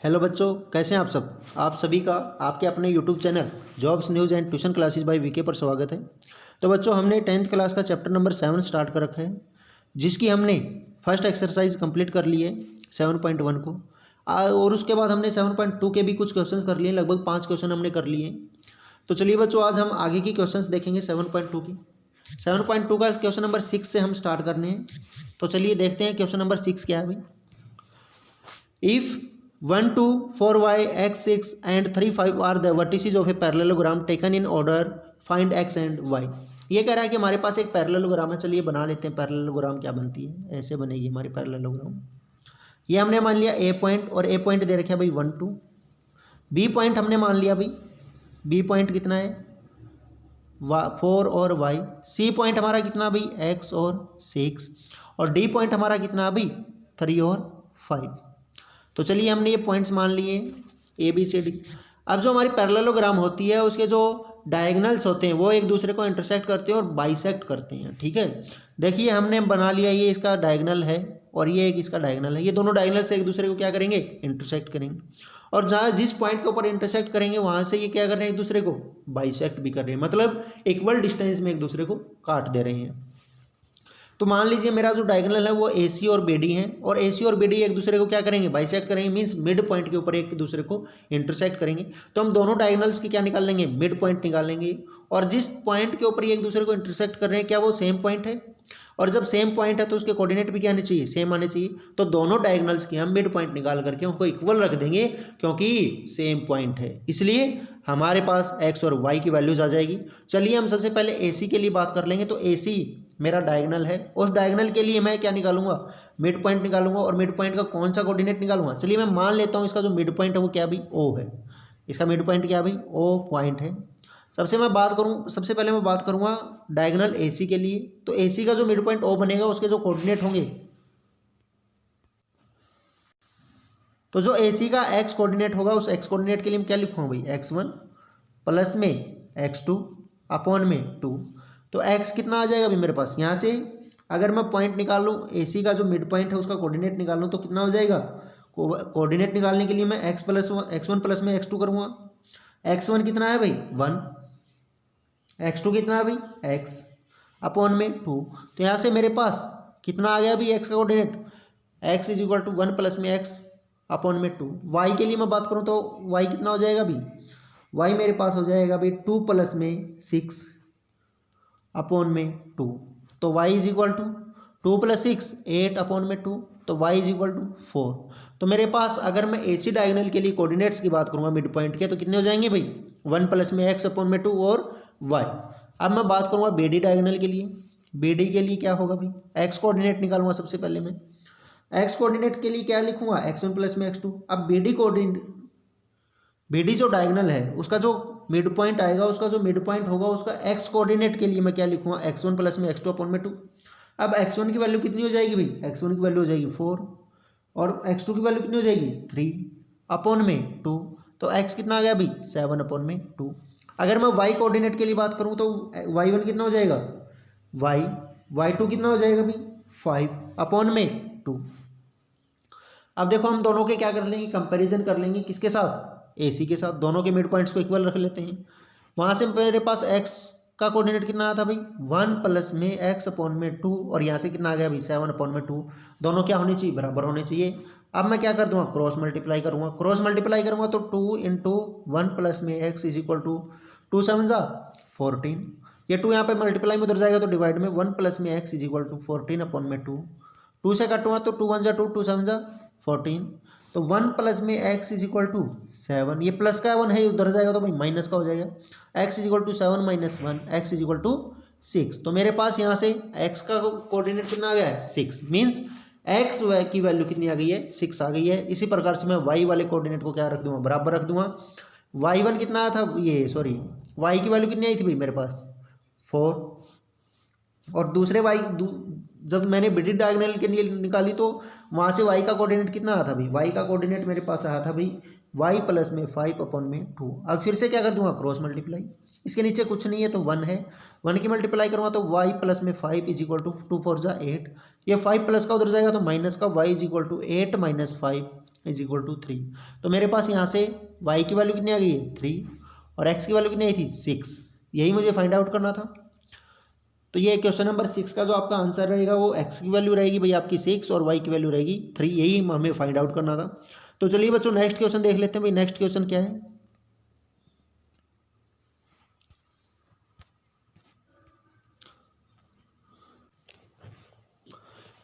Hello बच्चों, कैसे हैं आप सब। आप सभी का आपके अपने YouTube channel jobs news and tuition classes by VK पर स्वागत है। तो बच्चों, हमने 10th क्लास का चैप्टर नंबर 7 स्टार्ट कर रखा है, जिसकी हमने फर्स्ट एक्सरसाइज कंप्लीट कर ली है 7.1 को। और उसके बाद हमने 7.2 के भी कुछ क्वेश्चंस कर लिए, लगभग 5 क्वेश्चन हमने कर लिए। तो चलिए बच्चों, आज हम आगे की क्वेश्चंस देखेंगे 7.2 की। 7.2 का क्वेश्चन नंबर 6 से हम स्टार्ट करने हैं। तो चलिए देखते हैं क्वेश्चन नंबर 6 क्या है भाई। If 1, 2, 4, y, x, 6 and 3, 5 are the vertices of a parallelogram taken in order, find x and y। ये कह रहा है कि हमारे पास एक पैरेललोग्राम है। चलिए बना लेते हैं पैरेललोग्राम क्या बनती है। ऐसे बनेगी हमारी पैरेललोग्राम। ये हमने मान लिया ए पॉइंट, और ए पॉइंट दे रखा है भाई 1, 2। बी पॉइंट हमने मान लिया भाई, बी पॉइंट कितना है 4 और y। सी पॉइंट हमारा कितना भाई x और 6। और डी पॉइंट हमारा कितना भाई 3 और 5। तो चलिए हमने ये पॉइंट्स मान लिए ए बी सी डी। अब जो हमारी पैरेललोग्राम होती है, उसके जो डायगोनल्स होते हैं वो एक दूसरे को इंटरसेक्ट करते हैं और बाइसेक्ट करते हैं। ठीक है, देखिए हमने बना लिया, ये इसका डायगोनल है और ये एक इसका डायगोनल है। ये दोनों डायगोनल से एक दूसरे को क्या करेंगे, इंटरसेक्ट करेंगे। और जहाँ जिस पॉइंट के ऊपर इंटरसेक्ट करेंगे वहाँ से ये क्या कर रहे हैं, एक दूसरे को बाइसेक्ट भी कर रहे हैं, मतलब इक्वल डिस्टेंस में एक दूसरे को काट दे रहे हैं। तो मान लीजिए मेरा जो डायगोनल है वो ए सी और बी डी है, और ए सी और बी डी एक दूसरे को क्या करेंगे, बाइसेक्ट करेंगे, मींस मिड पॉइंट के ऊपर एक दूसरे को इंटरसेक्ट करेंगे। तो हम दोनों डायगोनल्स की क्या निकाल लेंगे, मिड पॉइंट निकाल लेंगे। और जिस पॉइंट के ऊपर ये एक दूसरे को इंटरसेक्ट कर रहे हैं, क्या वो सेम पॉइंट है। और जब सेम पॉइंट है तो उसके कोऑर्डिनेट भी क्या आने चाहिए, सेम आने चाहिए। तो दोनों डायगोनल्स की हम मिड पॉइंट निकाल करके उनको इक्वल रख देंगे, क्योंकि सेम पॉइंट है, इसलिए हमारे पास एक्स और वाई की वैल्यूज आ जाएगी। चलिए हम सबसे पहले ए सी के लिए बात कर लेंगे। तो ए सी मेरा डायगोनल है, उस डायगोनल के लिए मैं क्या निकालूंगा, मिड पॉइंट निकालूंगा। और मिड पॉइंट का कौन सा कोऑर्डिनेट निकालूंगा, चलिए मैं मान लेता हूँ इसका जो मिड पॉइंट है वो क्या भाई ओ है। इसका मिड पॉइंट क्या भाई ओ पॉइंट है। सबसे पहले मैं बात करूंगा डायगोनल ए सी के लिए। तो ए सी का जो मिड पॉइंट ओ बनेगा, उसके जो कोऑर्डिनेट होंगे, तो जो ए सी का एक्स कोऑर्डिनेट होगा, उस एक्स कोऑर्डिनेट के लिए मैं क्या लिखूंगा भाई x1 प्लस में x2 अपॉन में 2। तो x कितना आ जाएगा अभी मेरे पास, यहाँ से अगर मैं पॉइंट निकाल लूँ ए सी का जो मिड पॉइंट है उसका कोऑर्डिनेट निकाल लूँ तो कितना हो जाएगा। कोऑर्डिनेट निकालने के लिए मैं x1 प्लस में x2 करूँगा। x1 कितना है भाई 1, x2 कितना है भाई x अपॉन में 2। तो यहाँ से मेरे पास कितना आ गया भाई x का coordinate, x is equal to 1 plus में x अपॉन में 2। y के लिए मैं बात करूँ तो y कितना हो जाएगा भाई, y मेरे पास हो जाएगा भाई 2 प्लस में 6 अपॉन में 2। तो y is equal to 2 plus 6 8 upon में 2। तो y इज इक्वल टू 4। तो मेरे पास अगर मैं ए सी डायगोनल के लिए कोऑर्डिनेट्स की बात करूँगा मिड पॉइंट के, तो कितने हो जाएंगे भाई 1 प्लस में x अपॉन में 2 और y। अब मैं बात करूँगा बी डी डायगोनल के लिए। बी डी के लिए क्या होगा भाई, x कोऑर्डिनेट निकालूंगा सबसे पहले मैं। x कोऑर्डिनेट के लिए क्या लिखूंगा x1 प्लस में x2। अब B D coordinate, B D जो डायगोनल है उसका जो मिड पॉइंट आएगा, उसका जो मिड पॉइंट होगा उसका x कोऑर्डिनेट के लिए मैं क्या लिखूंगा x1 प्लस में x2 अपॉन में 2। अब x1 की वैल्यू कितनी हो जाएगी भाई, x1 की वैल्यू हो जाएगी 4 और x2 की वैल्यू कितनी हो जाएगी 3 अपॉन में 2। तो x कितना आ गया भाई 7 अपॉन में 2। अगर मैं y कोऑर्डिनेट के लिए बात करूँ तो y1 कितना हो जाएगा y2 कितना हो जाएगा भाई 5 अपॉन में 2। अब देखो हम दोनों के क्या कर लेंगे, कंपैरिजन कर लेंगे, किसके साथ, ए सी के साथ। दोनों के मिड पॉइंट्स को इक्वल रख लेते हैं। वहाँ से मेरे पास x का कोऑर्डिनेट कितना आया था भाई 1 प्लस में x अपॉन में 2, और यहाँ से कितना आ गया भाई 7 अपॉन में 2। दोनों क्या होने चाहिए, बराबर होने चाहिए। अब मैं क्या कर दूंगा, क्रॉस मल्टीप्लाई करूँगा। क्रॉस मल्टीप्लाई करूँगा तो 2 इंटू 1 प्लस में x इज इक्वल टू 2 7 14। ये 2 यहाँ पे मल्टीप्लाई में उधर जाएगा तो डिवाइड में 1 प्लस में x is equal to 14 upon में 2। 2 से कटूँगा तो 2 1 2 2 7 14। तो 1 प्लस में x इज इक्वल टू 7, ये प्लस का 1 है उधर जाएगा तो भाई माइनस का हो जाएगा। x is equal to 7 minus 1 x is equal to 6। तो मेरे पास यहाँ से x का कोऑर्डिनेट कितना आ गया है 6, मीन्स x की वैल्यू कितनी आ गई है 6 आ गई है। इसी प्रकार से मैं y वाले कोऑर्डिनेट को क्या रख दूंगा, बराबर रख दूंगा। y1 कितना आया था, ये सॉरी y की वैल्यू कितनी आई थी भाई मेरे पास 4, और दूसरे y जब मैंने बी डी डायगोनल के लिए निकाली तो वहाँ से y का कोऑर्डिनेट कितना आया था भाई, y का कोऑर्डिनेट मेरे पास आया था भाई y प्लस में 5 अपॉन में 2। अब फिर से क्या कर दूंगा, क्रॉस मल्टीप्लाई। इसके नीचे कुछ नहीं है तो 1 है, 1 की मल्टीप्लाई करूँगा तो y प्लस में 5 इज इक्वल टू 2 4 8। ये 5 प्लस का उधर जाएगा तो माइनस का, y is equal to 8 minus 5 is equal to 3। तो मेरे पास यहाँ से y की वैल्यू कितनी आ गई है 3 और x की वैल्यू कितनी आई थी 6। यही मुझे फाइंड आउट करना था। तो ये क्वेश्चन नंबर 6 का जो आपका आंसर रहेगा वो x की वैल्यू रहेगी भाई आपकी 6 और y की वैल्यू रहेगी 3। यही हमें फाइंड आउट करना था। तो चलिए बच्चों नेक्स्ट क्वेश्चन देख लेते हैं भाई। नेक्स्ट क्वेश्चन क्या है।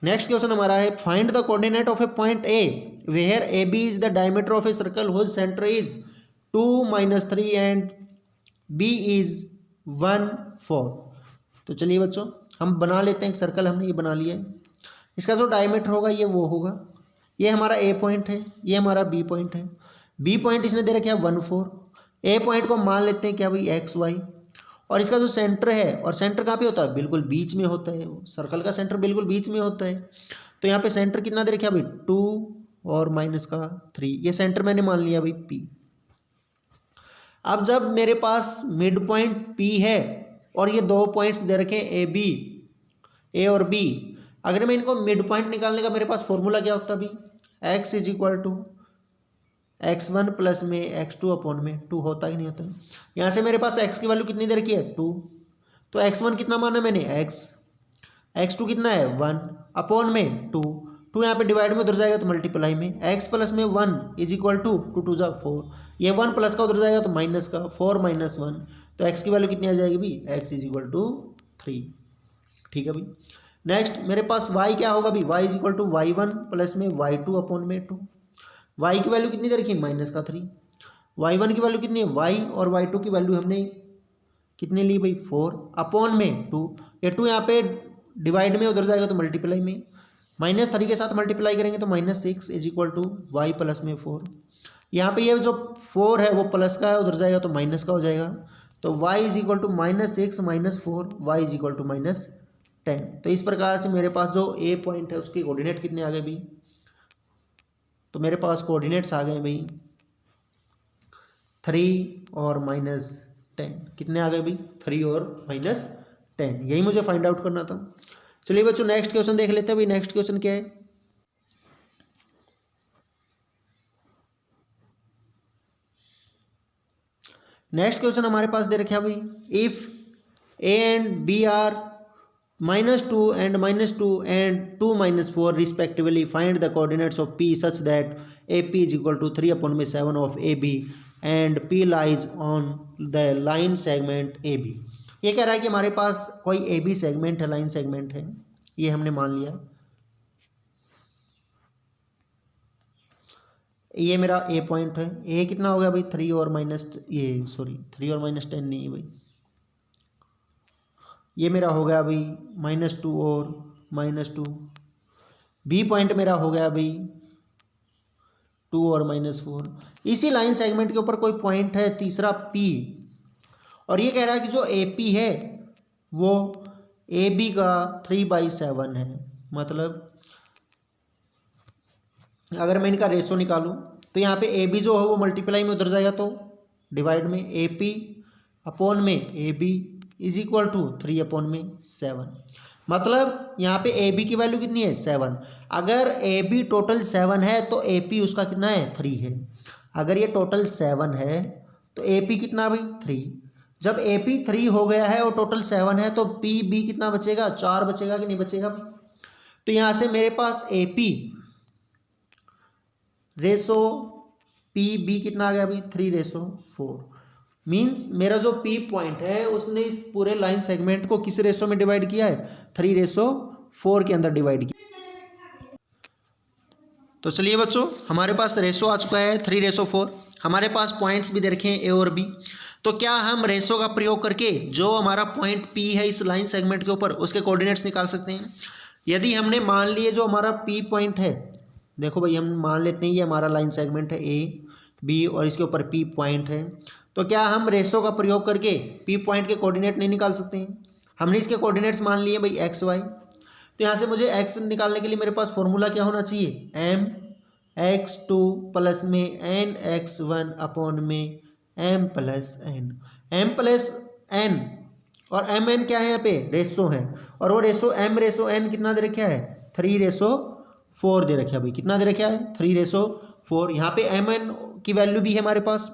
नेक्स्ट क्वेश्चन हमारा है find the coordinate of a point A where A B is the diameter of a circle whose centre is 2 -3 and B is 1 4। तो चलिए बच्चों हम बना लेते हैं एक सर्कल। हमने ये बना लिया है। इसका जो डायमीटर होगा ये वो होगा। ये हमारा ए पॉइंट है, ये हमारा बी पॉइंट है। बी पॉइंट इसने दे रखा है 1 4। ए पॉइंट को मान लेते हैं क्या भाई एक्स वाई। और इसका जो सेंटर है, और सेंटर कहाँ पे होता है बिल्कुल बीच में होता है। सर्कल का सेंटर बिल्कुल बीच में होता है। तो यहाँ पे सेंटर कितना दे रखा है भाई 2 और -3। ये सेंटर मैंने मान लिया भाई पी। अब जब मेरे पास मिड पॉइंट पी है और ये दो पॉइंट्स दे रखे हैं ए बी, ए और बी, अगर मैं इनको मिड पॉइंट निकालने का मेरे पास फॉर्मूला क्या होता है भाई x is equal to x1 plus में x2 अपॉन में 2 होता ही नहीं होता। यहाँ से मेरे पास x की वैल्यू कितनी दे रखी है 2। तो x1 कितना माना मैंने x, x2 कितना है 1 अपॉन में 2। 2 यहाँ पे डिवाइड में उधर जाएगा तो मल्टीप्लाई में x प्लस में 1 इज इक्वल टू 2 2 4। ये 1 प्लस का उधर जाएगा तो माइनस का 4 - 1। तो x की वैल्यू कितनी आ जाएगी भाई x इज इक्वल टू 3। ठीक है भाई। नेक्स्ट मेरे पास y क्या होगा भाई y is equal to y1 plus में y2 अपॉन में 2। y की वैल्यू कितनी दे रखी है -3। y1 की वैल्यू कितनी है y और y2 की वैल्यू हमने कितनी ली भाई 4 अपॉन में 2। ये 2 यहाँ पे डिवाइड में उधर जाएगा तो मल्टीप्लाई में, -3 के साथ मल्टीप्लाई करेंगे तो -6 is equal to y plus में 4। यहाँ पे ये जो 4 है वो प्लस का है, उधर जाएगा तो माइनस का हो जाएगा। तो y is equal to -6 - 4 y is equal to -10। तो इस प्रकार से मेरे पास जो ए पॉइंट है उसके कोऑर्डिनेट कितने आ गए भाई। तो मेरे पास कोऑर्डिनेट्स आ गए भाई 3 और -10। कितने आ गए भाई 3 और -10। यही मुझे फाइंड आउट करना था। चलिए बच्चों नेक्स्ट क्वेश्चन देख लेते हैं भाई। नेक्स्ट क्वेश्चन क्या है। नेक्स्ट क्वेश्चन हमारे पास दे रखा है भाई if a and b are -2 and -2 and 2 - 4 respectively, find the coordinates of P such that AP is equal to 3/7 of AB and P lies on the line segment AB। ये कह रहा है कि हमारे पास कोई AB सेगमेंट है, line segment है, ये हमने मान लिया। ये मेरा A पॉइंट है। A कितना हो गया भाई 3 और -3 और -10 नहीं है भाई। ये मेरा हो गया भाई -2 और -2। बी पॉइंट मेरा हो गया भाई 2 और -4। इसी लाइन सेगमेंट के ऊपर कोई पॉइंट है तीसरा P, और ये कह रहा है कि जो AP है वो AB का 3/7 है। मतलब अगर मैं इनका रेशो निकालूं तो यहाँ पे AB जो है वो मल्टीप्लाई में उधर जाएगा तो डिवाइड में AP अपॉन में AB इज इक्वल टू 3/7। मतलब यहाँ पे ए बी की वैल्यू कितनी है 7। अगर ए बी टोटल 7 है तो ए पी उसका कितना है 3 है। अगर ये टोटल 7 है तो ए पी कितना भाई 3। जब ए पी 3 हो गया है और टोटल 7 है तो पी बी कितना बचेगा 4 बचेगा कि नहीं बचेगा भाई। तो यहाँ से मेरे पास A P ratio P B कितना आ गया भाई 3/4। मीन्स मेरा जो पी पॉइंट है उसने इस पूरे लाइन सेगमेंट को किस रेशो में डिवाइड किया है 3/4 के अंदर डिवाइड किया। तो चलिए बच्चों हमारे पास रेशो आ चुका है 3/4। हमारे पास पॉइंट्स भी दे रखे हैं ए और बी। तो क्या हम रेशो का प्रयोग करके जो हमारा पॉइंट पी है इस लाइन सेगमेंट के ऊपर उसके कोऑर्डिनेट्स निकाल सकते हैं। यदि हमने मान लिए जो हमारा पी पॉइंट है, देखो भाई हम मान लेते हैं ये हमारा लाइन सेगमेंट है ए बी और इसके ऊपर पी पॉइंट है, तो क्या हम रेशो का प्रयोग करके पी पॉइंट के कोऑर्डिनेट नहीं निकाल सकते हैं। हमने इसके कोऑर्डिनेट्स मान लिए भाई एक्स वाई। तो यहाँ से मुझे एक्स निकालने के लिए मेरे पास फॉर्मूला क्या होना चाहिए mx2 प्लस में nx1 अपॉन में m प्लस n और mn क्या है यहाँ पे रेशो है, और वो रेशो m/n कितना दे रखा है 3/4 दे रखा है भाई। कितना दे रखा है 3/4। 4। यहाँ पे एम एन की वैल्यू भी है हमारे पास,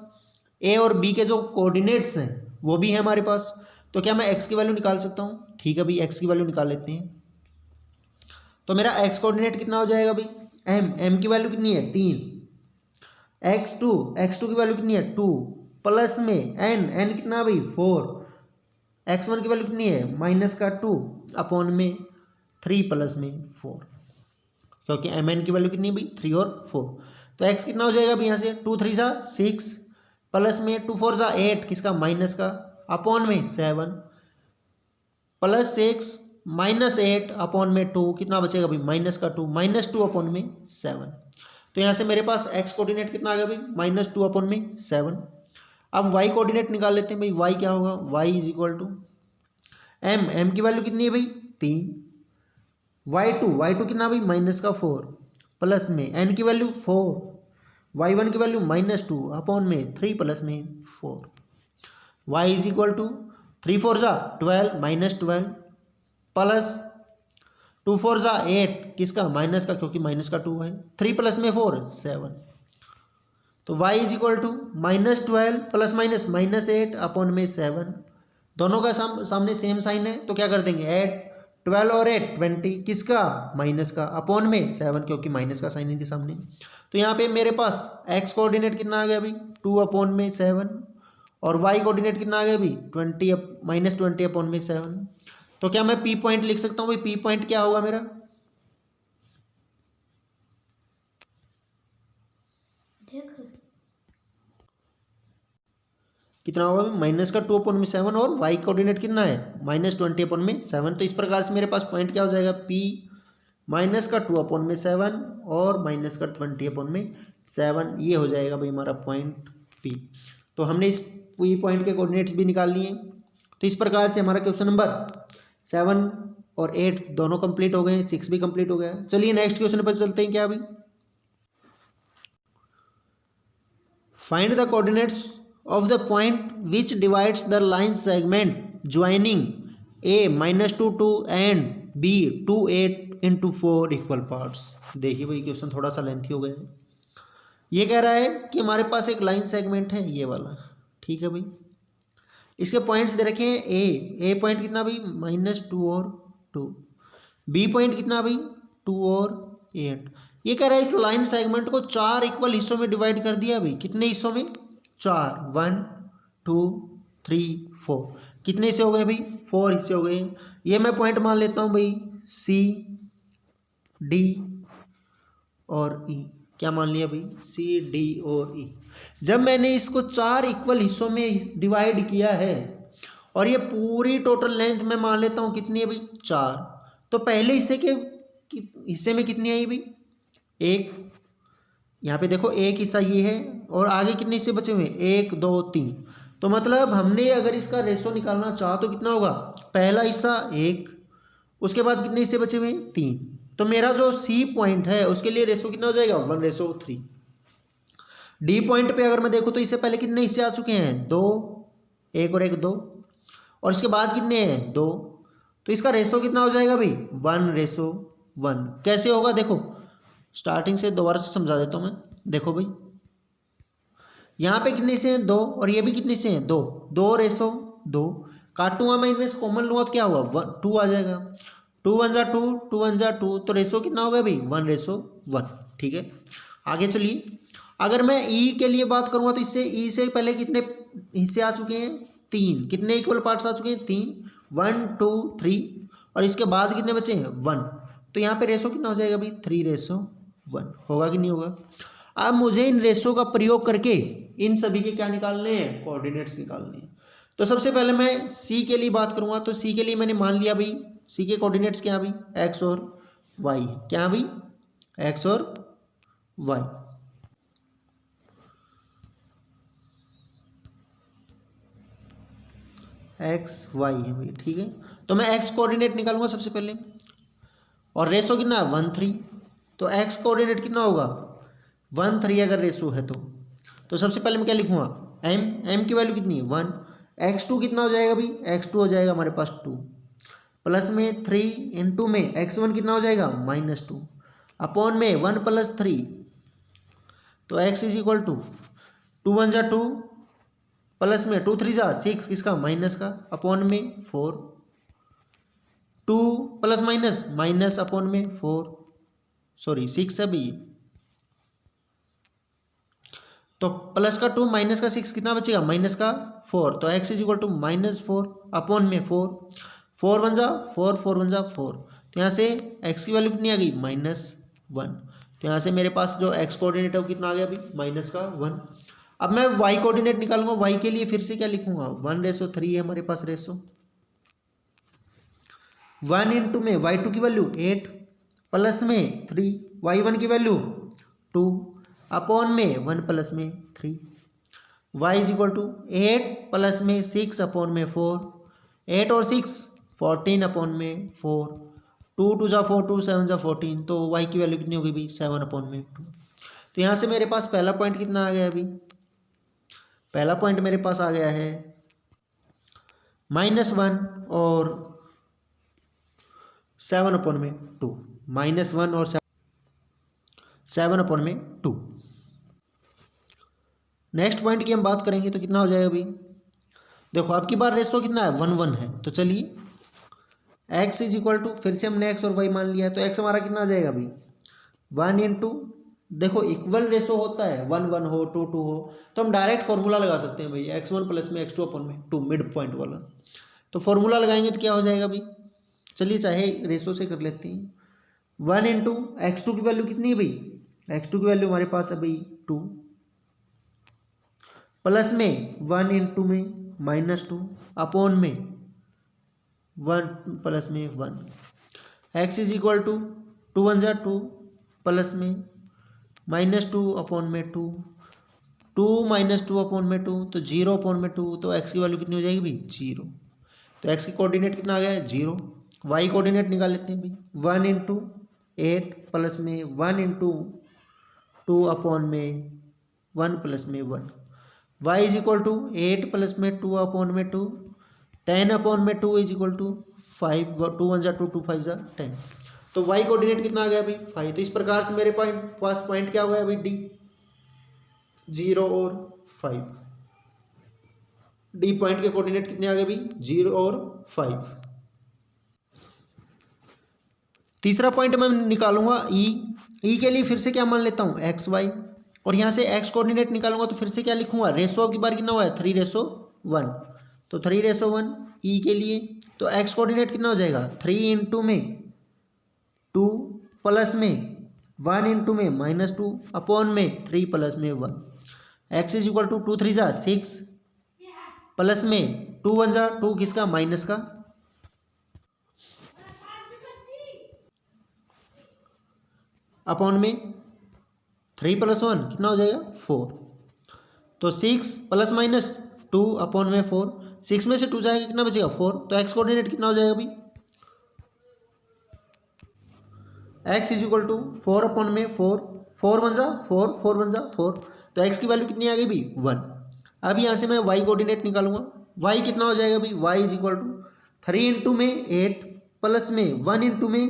ए और बी के जो कोऑर्डिनेट्स हैं वो भी है हमारे पास। तो क्या मैं एक्स की वैल्यू निकाल सकता हूँ? ठीक है भाई, एक्स की वैल्यू निकाल लेते हैं। तो मेरा एक्स कोऑर्डिनेट कितना हो जाएगा भाई? एम की वैल्यू कितनी है? 3। एक्स टू की वैल्यू कितनी है? 2 प्लस में एन कितना भाई? 4। x1 की वैल्यू कितनी है? -2 अपॉन में 3 प्लस में 4, क्योंकि एम एन की वैल्यू कितनी है भाई? 3 और 4। तो x कितना हो जाएगा भाई यहाँ से? 2 3 सा 6 प्लस में 2 4 सा 8, किसका? माइनस का, अपॉन में 7 प्लस 6 -8 अपॉन में 2, कितना बचेगा भाई? -2 -2 अपॉन में 7। तो यहाँ से मेरे पास x कोऑर्डिनेट कितना आ गया भाई? -2 अपॉन में 7। अब y कोऑर्डिनेट निकाल लेते हैं भाई। y क्या होगा? y is equal to m की वैल्यू कितनी है भाई? 3। y2 कितना भाई? -4 प्लस में n की वैल्यू 4, y1 की वैल्यू -2 अपॉन में 3 प्लस में 4। y इज इक्वल टू 3 4 सा 12 -12 प्लस 2 4 सा 8, किसका? माइनस का, क्योंकि माइनस का 2 है। 3 प्लस में 4 7। तो y is equal to -12 plus minus -8 upon में 7। दोनों का सामने सेम साइन है, तो क्या कर देंगे? ऐड 12 और 8 20, किसका? माइनस का, अपॉन में 7, क्योंकि माइनस का साइन इनके सामने। तो यहाँ पे मेरे पास x कोऑर्डिनेट कितना आ गया भाई? 2 अपॉन में 7, और y कोऑर्डिनेट कितना आ गया भाई? -20 अपॉन में 7। तो क्या मैं पी पॉइंट लिख सकता हूँ भाई? पी पॉइंट क्या होगा मेरा? कितना होगा? -2 अपॉन में 7, और y कोऑर्डिनेट कितना है? -20 अपॉन में 7। तो इस प्रकार से मेरे पास पॉइंट क्या हो जाएगा? p -2 अपॉन में 7 और -20 अपॉन में 7, ये हो जाएगा भाई हमारा पॉइंट p। तो हमने इस p पॉइंट के कोऑर्डिनेट्स भी निकाल लिए। तो इस प्रकार से हमारा क्वेश्चन नंबर 7 और 8 दोनों कंप्लीट हो गए, 6 भी कंप्लीट हो गया। चलिए नेक्स्ट क्वेश्चन पर चलते हैं। क्या अभी? Find the coordinates of the point which divides the line segment joining a -2 2 and b 2 8 into 4 equal parts। देखिए भाई क्वेश्चन थोड़ा सा लेंथी हो गया है। ये कह रहा है कि हमारे पास एक लाइन सेगमेंट है, ये वाला, ठीक है भाई। इसके पॉइंट्स दे रखे हैं। ए पॉइंट कितना भाई? -2 और 2। बी पॉइंट कितना भाई? 2 और 8। ये कह रहा है इस लाइन सेगमेंट को 4 इक्वल हिस्सों में डिवाइड कर दिया भाई। कितने हिस्सों में? 4, 1 2 3 4। कितने हिस्से हो गए भाई? 4 हिस्से हो गए। ये मैं पॉइंट मान लेता हूँ भाई सी डी और ई। क्या मान लिया भाई? सी डी और ई। जब मैंने इसको 4 इक्वल हिस्सों में डिवाइड किया है, और ये पूरी टोटल लेंथ मैं मान लेता हूँ कितनी है भाई? 4। तो पहले हिस्से में कितनी आई भाई? 1। यहाँ पे देखो एक हिस्सा ये है, और आगे कितने हिस्से बचे हुए हैं? 1 2 3। तो मतलब हमने अगर इसका रेशो निकालना चाहा तो कितना होगा? पहला हिस्सा 1, उसके बाद कितने हिस्से बचे हुए हैं? 3। तो मेरा जो सी पॉइंट है उसके लिए रेशो कितना हो जाएगा? 1:3। डी पॉइंट पे अगर मैं देखूँ तो इससे पहले कितने हिस्से आ चुके हैं? 2, 1 और 1 2, और इसके बाद कितने हैं? 2। तो इसका रेशो कितना हो जाएगा भाई? 1:1। कैसे होगा देखो, स्टार्टिंग से दोबारा से समझा देता हूँ मैं। देखो भाई यहाँ पे कितने से हैं? 2, और ये भी कितने से हैं? 2। 2:2 काटूंगा मैं, इनमें से कॉमन लूँगा तो क्या हुआ? 2 आ जाएगा। 2 1 जा 2, 2 1 जा 2, तो रेशो कितना होगा भाई? 1:1। ठीक है, आगे चलिए। अगर मैं ई के लिए बात करूँगा तो इससे ई से पहले कितने हिस्से आ चुके हैं? 3। कितने इक्वल पार्ट्स आ चुके हैं? 3 1 2 3, और इसके बाद कितने बचे हैं? 1। तो यहाँ पे रेशो कितना हो जाएगा भाई? 3:1। होगा कि नहीं होगा? अब मुझे इन रेशो का प्रयोग करके इन सभी के क्या निकालने हैं? कोऑर्डिनेट्स निकालने हैं। तो सबसे पहले मैं सी के लिए बात करूंगा। तो सी के लिए मैंने मान लिया भाई सी के कोऑर्डिनेट्स क्या भाई? एक्स और वाई। क्या भाई? एक्स और वाई। एक्स वाई है भाई, ठीक है। तो मैं एक्स कोऑर्डिनेट निकालूंगा सबसे पहले, और रेशो कितना है? 1 3। तो एक्स कोऑर्डिनेट कितना होगा? 1 3 अगर रेशो है तो सबसे पहले मैं क्या लिखूंगा? एम की वैल्यू कितनी है? 1। x2 कितना हो जाएगा भाई? x2 हो जाएगा हमारे पास 2, प्लस में 3 इंटू में x1 कितना हो जाएगा? -2 अपॉन में 1 + 3 तो x इज इक्वल टू 2 1 जा 2 प्लस में 2 3 जा 6 किसका माइनस का अपॉन में 4 2 प्लस माइनस माइनस अपॉन में 4 सॉरी 6 है भाई तो प्लस का 2 माइनस का 6 कितना बचेगा माइनस का 4 तो x is equal to -4 upon में 4 4 1 जा 4 4 1 जा 4 तो यहाँ से x की वैल्यू कितनी आ गई -1 तो यहाँ से मेरे पास जो x कोऑर्डिनेट है वो कितना आ गया अभी -1 अब मैं y कोऑर्डिनेट निकालूंगा y के लिए फिर से क्या लिखूंगा 1:3 है हमारे पास रेशो 1 इंटू में y2 की वैल्यू 8 प्लस में 3 y1 की वैल्यू 2 अपॉन में 1 प्लस में 3 y is equal to 8 plus में 6 अपॉन में 4 8 और 6 14 अपॉन में 4 2 2 जा 4 2 7 जा 14 तो y की वैल्यू कितनी होगी भाई 7 अपॉन में 2 तो यहाँ से मेरे पास पहला पॉइंट कितना आ गया अभी पहला पॉइंट मेरे पास आ गया है -1 और 7 अपॉन में 2 -1 और 7 अपॉन में 2 नेक्स्ट पॉइंट की हम बात करेंगे तो कितना हो जाएगा अभी देखो आपकी बार रेशो कितना है 1 1 है तो चलिए x इज इक्वल टू फिर से हमने x और y मान लिया है तो x हमारा कितना आ जाएगा अभी 1 इंटू देखो इक्वल रेशो होता है 1 1 हो 2 2 हो तो हम डायरेक्ट फॉर्मूला लगा सकते हैं भाई x1 प्लस में x2 अपॉन में 2 मिड पॉइंट वाला तो फॉर्मूला लगाएंगे तो क्या हो जाएगा अभी चलिए चाहे रेशो से कर लेते हैं 1 इंटू x2 की वैल्यू कितनी है भाई x2 की वैल्यू हमारे पास है भाई 2 प्लस में 1 इंटू में -2 अपॉन में 1 प्लस में 1 x इज इक्वल टू 2 1 जा 2 प्लस में -2 अपॉन में 2 2 -2 अपॉन में 2 तो 0 अपॉन में 2 तो x की वैल्यू कितनी हो जाएगी भाई 0 तो x की कोऑर्डिनेट कितना आ गया है 0 y कोऑर्डिनेट निकाल लेते हैं भाई 1 इंटू 8 प्लस में 1 इंटू 2 अपॉन में 1 प्लस में 1 y is equal to 8 plus में 2 अपॉन में 2 10 अपॉन में 2 इज इक्वल टू 5 2 1 जा 2 2 5 जा 10 तो y कोऑर्डिनेट कितना आ गया अभी 5 तो इस प्रकार से मेरे पास पॉइंट क्या हुआ है अभी d 0 और 5 d पॉइंट के कोऑर्डिनेट कितने आ गए अभी 0 और 5 तीसरा पॉइंट मैं निकालूंगा e के लिए फिर से क्या मान लेता हूँ एक्स वाई और यहाँ से x कोऑर्डिनेट निकालूंगा तो फिर से क्या लिखूंगा रेशो की बार कितना हुआ है 3:1 तो 3:1 e के लिए तो x कोऑर्डिनेट कितना हो जाएगा 3 इंटू में 2 प्लस में 1 इंटू में -2 अपॉन में 3 प्लस में 1 x इज इक्वल टू 2 3 जा 6 प्लस में 2 1 जा 2 किसका माइनस का अपॉन में 3 + 1 कितना हो जाएगा 4 तो 6 प्लस माइनस 2 अपॉन में 4 6 में से 2 जाएगा कितना बचेगा 4 तो x कोऑर्डिनेट कितना हो जाएगा अभी x is equal to 4 upon में 4 4 1 जा 4 4 1 जा 4 तो x की वैल्यू कितनी आ गई भाई 1 अब यहाँ से मैं y कोऑर्डिनेट निकालूंगा y कितना हो जाएगा भाई y is equal to 3 into में 8 प्लस में 1 इंटू में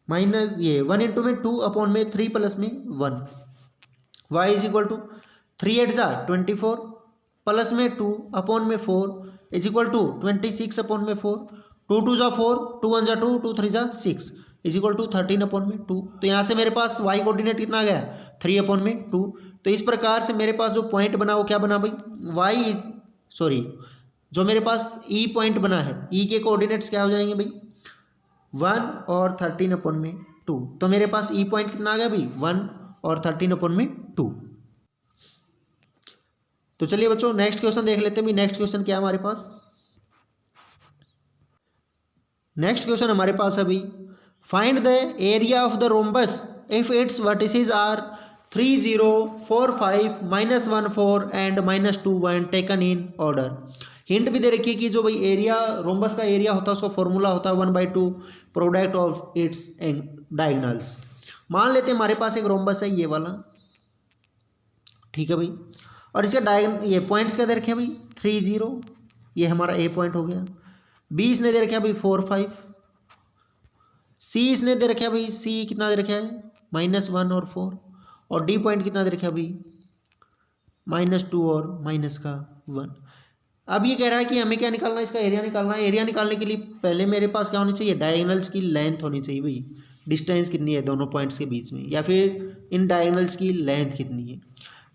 माइनस ये 1 इंटू में 2 अपॉन में 3 प्लस में 1 y इज इक्वल टू 3 8 जा 24 प्लस में 2 अपॉन में 4 इज इक्वल टू 26 अपॉन में 4 2 2 जा 4 2 1 जा 2 2 3 जा 6 इज इक्वल टू 13 अपॉन में 2 तो यहाँ से मेरे पास y कोऑर्डिनेट कितना आ गया 3 अपॉन में 2 तो इस प्रकार से मेरे पास जो पॉइंट बना वो क्या बना भाई जो मेरे पास e पॉइंट बना है e के कोऑर्डिनेट्स क्या हो जाएंगे भाई 1 और 13 अपॉन में 2 तो मेरे पास ई पॉइंट कितना आ गया भाई 1 और 13 अपॉन में 2 तो चलिए बच्चों नेक्स्ट क्वेश्चन देख लेते हैं भाई नेक्स्ट क्वेश्चन क्या है हमारे पास नेक्स्ट क्वेश्चन हमारे पास है भाई find the area of the rhombus if its vertices are 3 0 4 5 -1 4 and -2 1 taken in order hint भी दे रखी है कि जो भाई एरिया रोम्बस का एरिया होता है उसका फॉर्मूला होता है 1/2 प्रोडक्ट ऑफ इट्स डायगोनल्स मान लेते हैं हमारे पास एक रोम्बस है ये वाला ठीक है भाई और इसका ये पॉइंट्स क्या दे रखे हैं भाई 3 0 ये हमारा ए पॉइंट हो गया बी इसने दे रखा है भाई 4 5 सी इसने दे रखा है भाई सी कितना दे रखा है -1 और 4 और डी पॉइंट कितना दे रखा है अभी, -2 और -1। अब ये कह रहा है कि हमें क्या निकालना है, इसका एरिया निकालना है। एरिया निकालने के लिए पहले मेरे पास क्या होनी चाहिए, डायगोनल्स की लेंथ होनी चाहिए भाई, डिस्टेंस कितनी है दोनों पॉइंट्स के बीच में, या फिर इन डायगोनल्स की लेंथ कितनी है।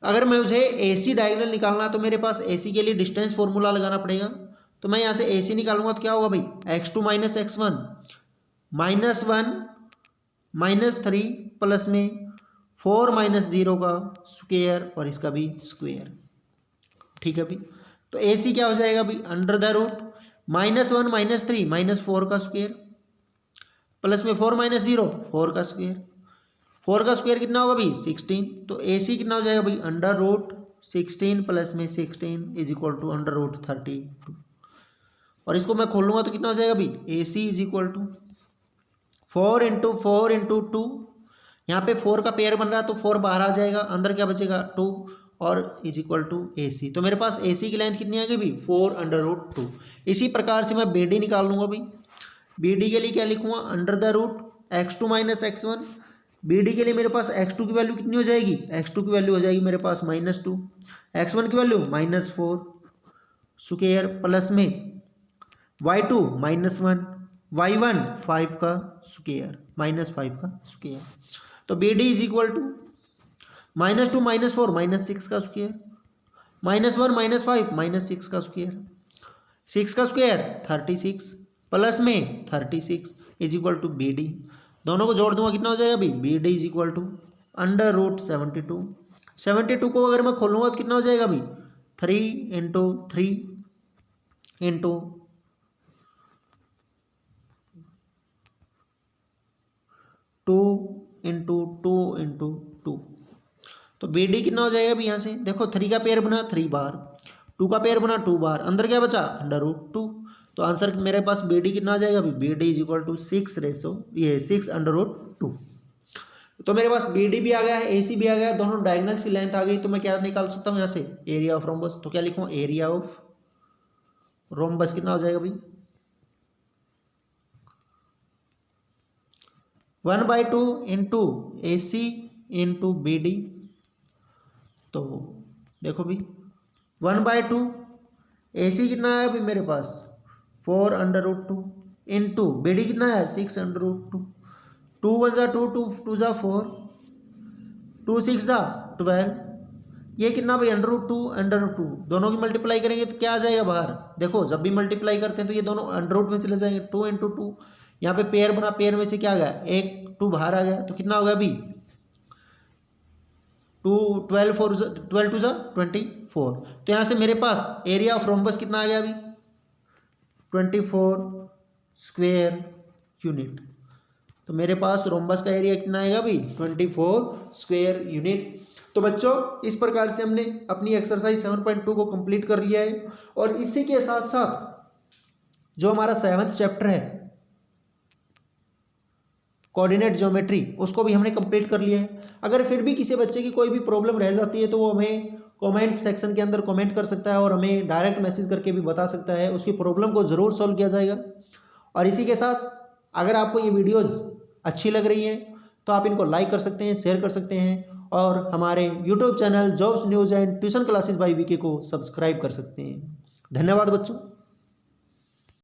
अगर मुझे AC डायगोनल निकालना है तो मेरे पास AC के लिए डिस्टेंस फॉर्मूला लगाना पड़ेगा। तो मैं यहाँ से AC निकालूंगा तो क्या होगा भाई, x2 - x1 -1 -3 प्लस में 4 - 0 का स्क्वायर और इसका भी स्क्वायर। ठीक है भाई, तो AC क्या हो जाएगा भाई, अंडर द रूट -1 -3 -4 का स्क्वायर प्लस में 4 - 0 4 का स्क्वायर। 4 का स्क्वायर कितना होगा भाई, 16। तो AC कितना हो जाएगा भाई, अंडर रूट 16 प्लस में 16 is equal to under root 32। और इसको मैं खोल लूँगा तो कितना हो जाएगा भाई, AC इज इक्वल टू 4 × 4 × 2। यहाँ पे 4 का पेयर बन रहा है तो 4 बाहर आ जाएगा, अंदर क्या बचेगा 2 और इज इक्वल टू AC। तो मेरे पास AC की लेंथ कितनी आ गई भाई, 4√2। इसी प्रकार से मैं BD निकाल लूँगा भाई। BD के लिए क्या लिखूँगा, under the root x2 - x1। BD के लिए मेरे पास x2 की वैल्यू कितनी हो जाएगी, x2 की वैल्यू हो जाएगी मेरे पास -2, x1 की वैल्यू -4 स्क्वायर प्लस में y2 -1 y1 5 का स्क्वायर -5 का स्क्वायर। तो BD इज इक्वल टू -2 -4 -6 का स्क्वायर -1 -5 -6 का स्क्वायर, 6 का स्क्वायर 36 प्लस में 36 इज इक्वल टू BD। दोनों को जोड़ दूंगा कितना हो जाएगा भाई, BD is equal to under root 72। 72 को अगर मैं खोलूँगा तो कितना हो जाएगा भाई, 3 × 3 × 2 × 2 × 2। तो BD कितना हो जाएगा अभी यहाँ से देखो, 3 का पेयर बना 3 बार, 2 का पेयर बना 2 बार, अंदर क्या बचा √2। तो आंसर मेरे पास BD कितना आ जाएगा अभी, BD इज इक्वल टू 6/2। तो मेरे पास BD भी आ गया है, AC भी आ गया है, दोनों डायगोनल्स की लेंथ आ गई। तो मैं क्या निकाल सकता हूँ यहाँ से, एरिया ऑफ रोम्बस। तो क्या लिखूँ, एरिया ऑफ रोम्बस कितना हो जाएगा भाई, 1/2 × AC × BD। तो देखो भाई 1/2 AC कितना है अभी मेरे पास 4√2 × BD कितना है 6√2। 2 × 1 = 2 2 × 4 2 6 = 12। ये कितना भाई √2 दोनों की मल्टीप्लाई करेंगे तो क्या आ जाएगा बाहर, देखो जब भी मल्टीप्लाई करते हैं तो ये दोनों √ में चले जाएंगे। 2 × 2 यहाँ पे पेयर बना, पेयर में से क्या आ गया, एक 2 बाहर आ गया। तो कितना होगा अभी 12 2 = 24। तो यहाँ से मेरे पास एरिया ऑफ रोम्बस कितना आ गया अभी 24 स्क्वायर यूनिट। तो मेरे पास रोम्बस का एरिया कितना आएगा अभी 24 स्क्वायर यूनिट। तो बच्चों इस प्रकार से हमने अपनी एक्सरसाइज 7.2 को कंप्लीट कर लिया है। और इसी के साथ साथ जो हमारा 7th चैप्टर है कोऑर्डिनेट ज्योमेट्री, उसको भी हमने कंप्लीट कर लिया है। अगर फिर भी किसी बच्चे की कोई भी प्रॉब्लम रह जाती है तो वो हमें कमेंट सेक्शन के अंदर कमेंट कर सकता है और हमें डायरेक्ट मैसेज करके भी बता सकता है, उसकी प्रॉब्लम को ज़रूर सॉल्व किया जाएगा। और इसी के साथ अगर आपको ये वीडियोज़ अच्छी लग रही है तो आप इनको लाइक कर सकते हैं, शेयर कर सकते हैं और हमारे YouTube channel jobs news and tuition classes by VK को सब्सक्राइब कर सकते हैं। धन्यवाद बच्चों।